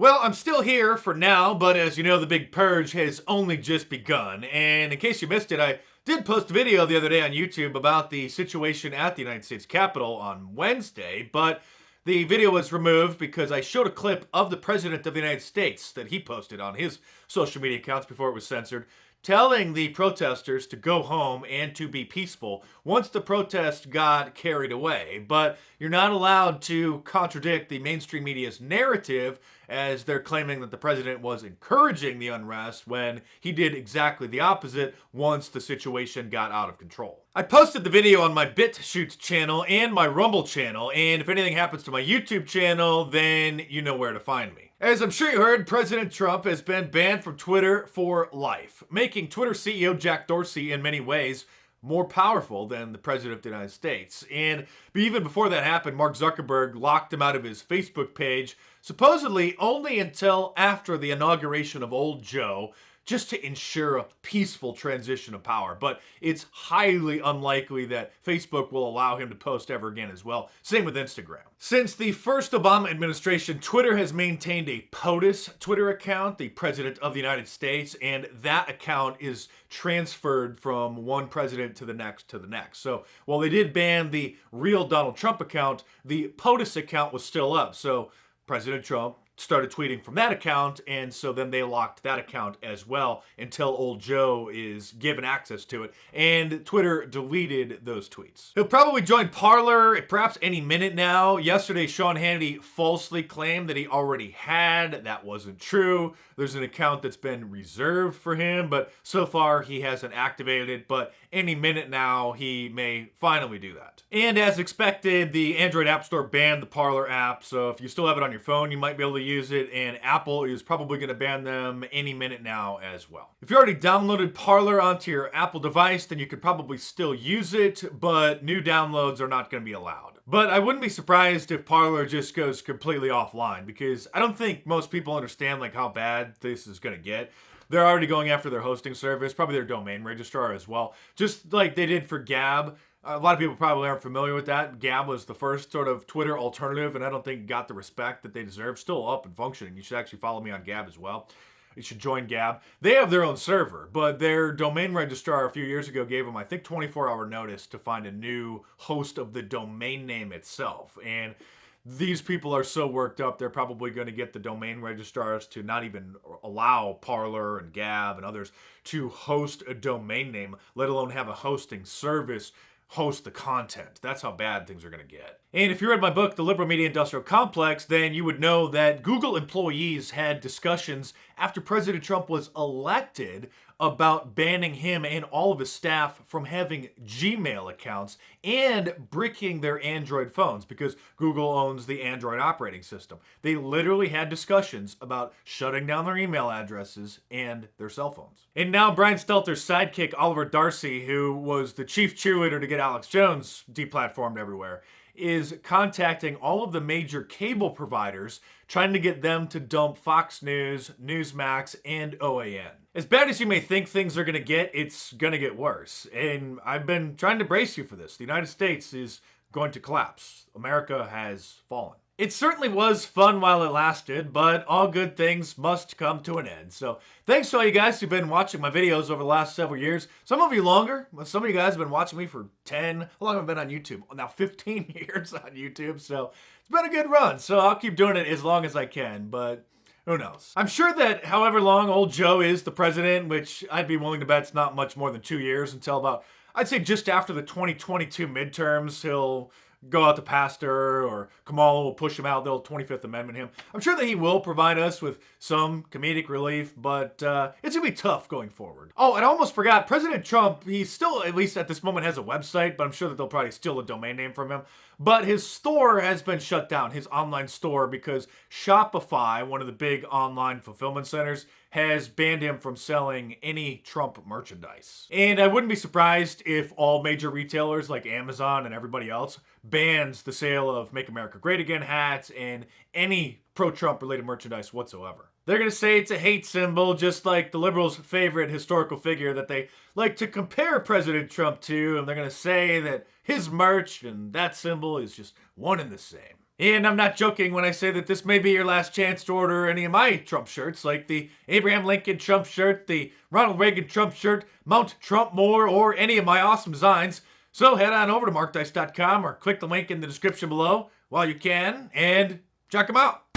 Well, I'm still here for now, but as you know, the big purge has only just begun. And in case you missed it, I did post a video the other day on YouTube about the situation at the United States Capitol on Wednesday, but the video was removed because I showed a clip of the President of the United States that he posted on his social media accounts before it was censored, telling the protesters to go home and to be peaceful once the protest got carried away. But you're not allowed to contradict the mainstream media's narrative, as they're claiming that the president was encouraging the unrest when he did exactly the opposite once the situation got out of control. I posted the video on my BitChute channel and my Rumble channel, and if anything happens to my YouTube channel, then you know where to find me. As I'm sure you heard, President Trump has been banned from Twitter for life, making Twitter CEO Jack Dorsey in many ways more powerful than the President of the United States. And even before that happened, Mark Zuckerberg locked him out of his Facebook page, supposedly only until after the inauguration of Old Joe, just to ensure a peaceful transition of power. But it's highly unlikely that Facebook will allow him to post ever again as well. Same with Instagram. Since the first Obama administration, Twitter has maintained a POTUS Twitter account, the President of the United States, and that account is transferred from one president to the next to the next. So while they did ban the real Donald Trump account, the POTUS account was still up. So President Trump started tweeting from that account, and so then they locked that account as well until Old Joe is given access to it, and Twitter deleted those tweets. He'll probably join Parler perhaps any minute now. Yesterday, Sean Hannity falsely claimed that he already had. That wasn't true. There's an account that's been reserved for him, but so far he hasn't activated it, but any minute now he may finally do that. And as expected, the Android App Store banned the Parler app, so if you still have it on your phone, you might be able to use it, and Apple is probably going to ban them any minute now as well. If you already downloaded Parler onto your Apple device, then you could probably still use it, but new downloads are not going to be allowed. But I wouldn't be surprised if Parler just goes completely offline, because I don't think most people understand like how bad this is going to get. They're already going after their hosting service, probably their domain registrar as well, just like they did for Gab. A lot of people probably aren't familiar with that. Gab was the first sort of Twitter alternative, and I don't think got the respect that they deserve. Still up and functioning. You should actually follow me on Gab as well. You should join Gab. They have their own server, but their domain registrar a few years ago gave them, I think, 24-hour notice to find a new host of the domain name itself. And these people are so worked up, they're probably going to get the domain registrars to not even allow Parler and Gab and others to host a domain name, let alone have a hosting service host the content. That's how bad things are going to get. And if you read my book, The Liberal Media Industrial Complex, then you would know that Google employees had discussions after President Trump was elected about banning him and all of his staff from having Gmail accounts and bricking their Android phones, because Google owns the Android operating system. They literally had discussions about shutting down their email addresses and their cell phones. And now Brian Stelter's sidekick, Oliver Darcy, who was the chief cheerleader to get Alex Jones deplatformed everywhere, is contacting all of the major cable providers, trying to get them to dump Fox News, Newsmax, and OAN. As bad as you may think things are going to get, it's going to get worse. And I've been trying to brace you for this. The United States is going to collapse. America has fallen. It certainly was fun while it lasted, but all good things must come to an end. So thanks to all you guys who've been watching my videos over the last several years. Some of you longer. Some of you guys have been watching me for 10, how long have I been on YouTube? Now 15 years on YouTube. So it's been a good run. So I'll keep doing it as long as I can, but who knows? I'm sure that however long Old Joe is the president, which I'd be willing to bet it's not much more than 2 years until about, I'd say just after the 2022 midterms, he'll go out to pastor, or Kamala will push him out, they'll 25th Amendment him. I'm sure that he will provide us with some comedic relief, but it's going to be tough going forward. Oh, and I almost forgot, President Trump, he still, at least at this moment, has a website, but I'm sure that they'll probably steal a domain name from him. But his store has been shut down, his online store, because Shopify, one of the big online fulfillment centers, has banned him from selling any Trump merchandise. And I wouldn't be surprised if all major retailers like Amazon and everybody else bans the sale of Make America Great Again hats and any pro-Trump related merchandise whatsoever. They're going to say it's a hate symbol, just like the liberals' favorite historical figure that they like to compare President Trump to, and they're going to say that his merch and that symbol is just one and the same. And I'm not joking when I say that this may be your last chance to order any of my Trump shirts, like the Abraham Lincoln Trump shirt, the Ronald Reagan Trump shirt, Mount Trump More, or any of my awesome designs. So head on over to markdice.com or click the link in the description below while you can and check them out.